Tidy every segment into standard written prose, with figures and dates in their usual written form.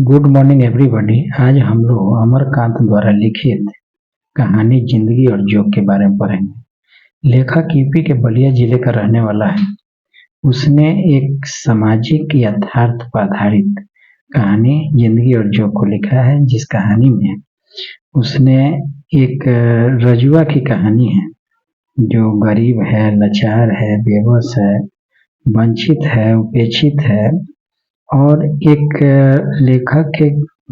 Good morning everybody. आज हम लोग अमरकांत द्वारा लिखित कहानी जिंदगी और जोक के बारे में पढ़ेंगे। लेखक यूपी के बलिया जिले का रहने वाला है। उसने एक सामाजिक यथार्थ पर आधारित कहानी जिंदगी और जोक को लिखा है, जिस कहानी में उसने एक रजुआ की कहानी है जो गरीब है, लाचार है, बेबस है, वंचित है, उपेक्षित है और एक लेखक के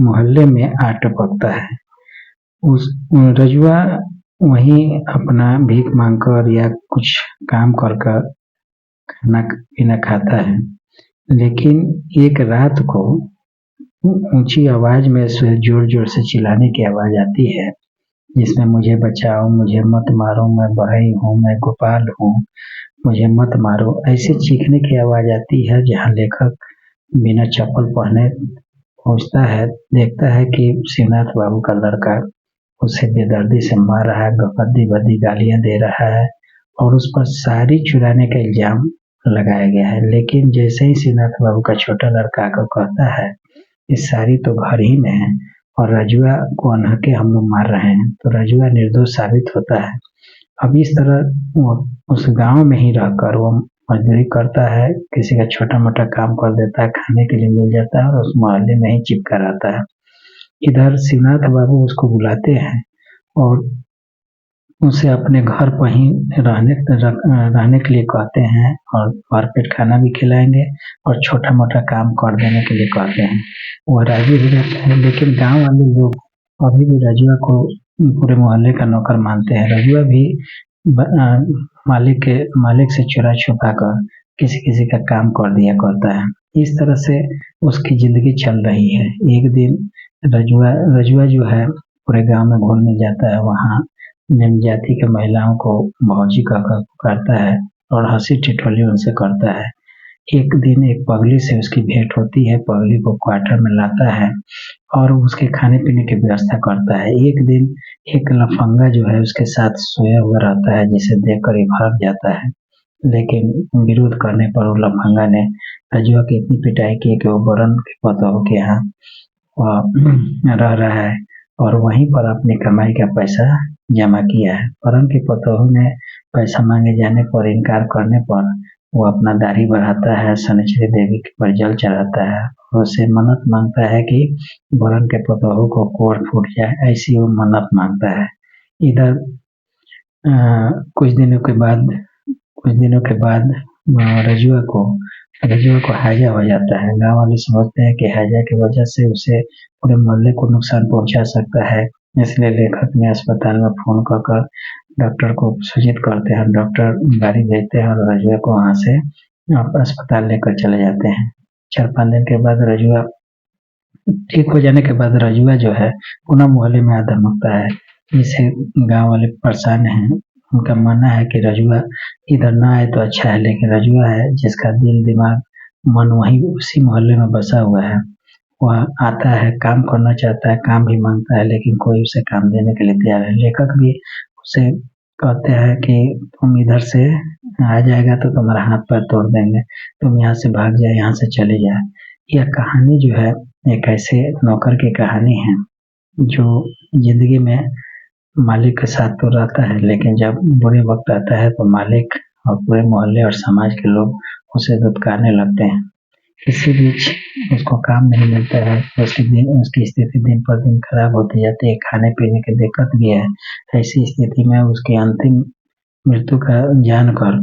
मोहल्ले में आ टपकता है। उस रजुआ वहीं अपना भीख मांगकर या कुछ काम कर कर खाना पीना खाता है, लेकिन एक रात को ऊंची आवाज में से जोर जोर से चिल्लाने की आवाज आती है, जिसमें मुझे बचाओ, मुझे मत मारो, मैं बढ़ई हूँ, मैं गोपाल हूँ, मुझे मत मारो, ऐसे चीखने की आवाज आती है। जहाँ लेखक बिना चप्पल पहने पहुंचता है, देखता है कि शिवनाथ बाबू का लड़का उसे बेदर्दी से मार रहा है, गद्दी भद्दी गालियां दे रहा है और उस पर साड़ी चुराने का इल्जाम लगाया गया है। लेकिन जैसे ही शिवनाथ बाबू का छोटा लड़का आकर कहता है कि साड़ी तो घर ही में है और रजुआ को अनहके हम लोग मार रहे हैं, तो रजुआ निर्दोष साबित होता है। अब इस तरह वो उस गांव में ही रहकर वो मजदूरी करता है, किसी का छोटा मोटा काम कर देता है, खाने के लिए मिल जाता है और उस मोहल्ले में ही चिपका रहता है। इधर शिवनाथ बाबू उसको बुलाते हैं और उसे अपने घर पर ही रहने के लिए कहते हैं और भरपेट खाना भी खिलाएंगे और छोटा मोटा काम कर देने के लिए कहते हैं। वो राजी हो जाता है, लेकिन गांव वाले लोग अभी भी रजुआ को पूरे मोहल्ले का नौकर मानते हैं। रजुआ भी मालिक से चुरा छुपा कर किसी किसी का काम कर दिया करता है। इस तरह से उसकी जिंदगी चल रही है। एक दिन रजुआ जो है पूरे गांव में घुलने जाता है। वहाँ निम्न जाति के महिलाओं को भौजी कहकर पुकारता है और हंसी ठिठोली उनसे करता है। एक दिन एक पगली से उसकी भेंट होती है। पगली को क्वार्टर में लाता है और उसके खाने पीने की व्यवस्था करता है। एक दिन एक लफंगा जो है उसके साथ सोया हुआ रहता है, जिसे देखकर ये भड़क जाता है, लेकिन विरोध करने पर वो लफंगा ने रजुआ की इतनी पिटाई की कि वो बरन के पतोहू के यहाँ रह रहा है और वहीं पर अपनी कमाई का पैसा जमा किया है। बरन के पतोहू ने पैसा मांगे जाने पर इनकार करने पर वो अपना दाढ़ी बढ़ाता है, शनिचरी देवी पर जल चढ़ाता है और उससे मन्नत मांगता है कि बरन के पतोहू को कोढ़ फूट जाए, ऐसी वो मन्नत मांगता है। इधर कुछ दिनों के बाद रजुआ को हैजा हो जाता है। गांव वाले समझते हैं कि हैजा की वजह से उसे पूरे मोहल्ले को नुकसान पहुंचा सकता है, इसलिए लेखक ने अस्पताल में फोन कर डॉक्टर को सूचित करते हैं। डॉक्टर गाड़ी भेजते हैं और रजुआ को वहाँ से अस्पताल लेकर चले जाते हैं। 4-5 दिन के बाद रजुआ ठीक हो जाने के बाद रजुआ जो है पुनः मोहल्ले में धमकता है, जिससे गांव वाले परेशान हैं। उनका मानना है कि रजुआ इधर ना आए तो अच्छा है, लेकिन रजुआ है जिसका दिल दिमाग मन वहीं उसी मोहल्ले में बसा हुआ है। वह आता है, काम करना चाहता है, काम भी मांगता है, लेकिन कोई उसे काम देने के लिए तैयार है। लेखक भी उसे कहते हैं कि तुम इधर से आ जाएगा तो तुम्हारा हाथ पैर तोड़ देंगे, तुम यहाँ से भाग जाए, यहाँ से चले जाए। यह कहानी जो है एक ऐसे नौकर की कहानी है जो जिंदगी में मालिक के साथ तो रहता है, लेकिन जब बुरे वक्त आता है तो मालिक और पूरे मोहल्ले और समाज के लोग उसे दुत्कारने लगते हैं। इसी बीच उसको काम नहीं मिलता है, उसकी स्थिति दिन पर दिन खराब होती जाती है, खाने पीने की दिक्कत भी है। ऐसी स्थिति में उसकी अंतिम मृत्यु का जानकर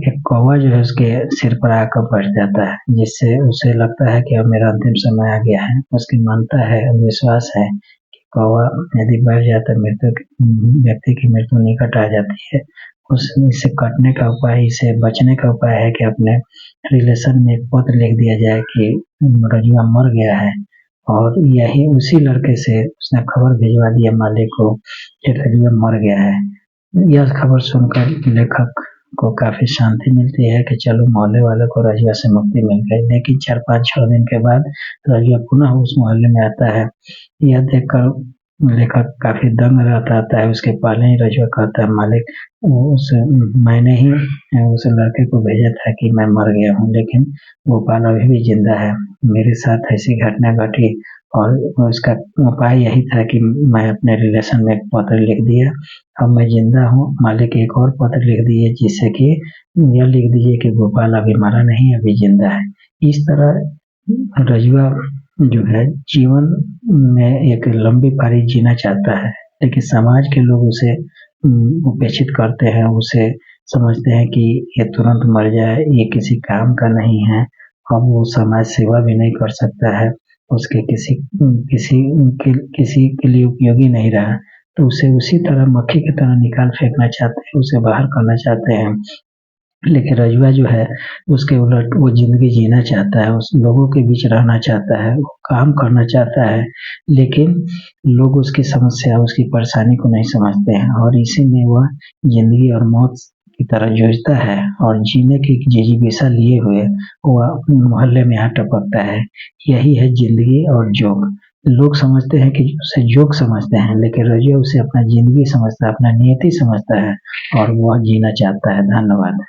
एक कौवा जो है उसके सिर पर आकर बैठ जाता है, जिससे उसे लगता है कि अब मेरा अंतिम समय आ गया है। उसकी मानता है, विश्वास है कि कौवा यदि बैठ जाता है व्यक्ति की मृत्यु निकट आ जाती है। इससे कटने का उपाय, इसे बचने का उपाय है कि अपने रिलेशन में एक पत्र लिख दिया जाए कि रजुआ मर गया है, और यही उसी लड़के से उसने खबर भिजवा दिया मालिक को कि रजुआ मर गया है। यह खबर सुनकर लेखक को काफी शांति मिलती है कि चलो मोहल्ले वालों को रजुआ से मुक्ति मिल गई। लेकिन 4-5-6 दिन के बाद रजुआ पुनः उस मोहल्ले में आता है। यह देखकर लेखक काफ़ी दंग रह जाता है। उसके पहले ही रजुआ कहता है, मालिक उस मैंने ही उस लड़के को भेजा था कि मैं मर गया हूँ, लेकिन गोपाल अभी भी जिंदा है। मेरे साथ ऐसी घटना घटी और उसका उपाय यही था कि मैं अपने रिलेशन में एक पत्र लिख दिया। अब मैं जिंदा हूँ, मालिक एक और पत्र लिख दिए जिससे कि यह लिख दीजिए कि गोपाल अभी मरा नहीं, अभी जिंदा है। इस तरह रजुआ जो है जीवन में एक लंबी पारी जीना चाहता है, लेकिन समाज के लोग उसे उपेक्षित करते हैं, उसे समझते हैं कि ये तुरंत मर जाए, ये किसी काम का नहीं है। अब वो समाज सेवा भी नहीं कर सकता है, उसके किसी के लिए उपयोगी नहीं रहा, तो उसे उसी तरह मक्खी की तरह निकाल फेंकना चाहते हैं, उसे बाहर करना चाहते हैं। लेकिन रजुआ जो है उसके उलट वो ज़िंदगी जीना चाहता है, उस लोगों के बीच रहना चाहता है, वो काम करना चाहता है, लेकिन लोग उसकी समस्या, उसकी परेशानी को नहीं समझते हैं और इसी में वह ज़िंदगी और मौत की तरह जूझता है और जीने की जिजीविषा लिए हुए वह मोहल्ले में आ टपकता है। यही है ज़िंदगी और जोक। लोग समझते हैं कि उसे जोक समझते हैं, लेकिन रजुआ उसे अपना ज़िंदगी समझता है, अपना नियति समझता है और वह जीना चाहता है। धन्यवाद।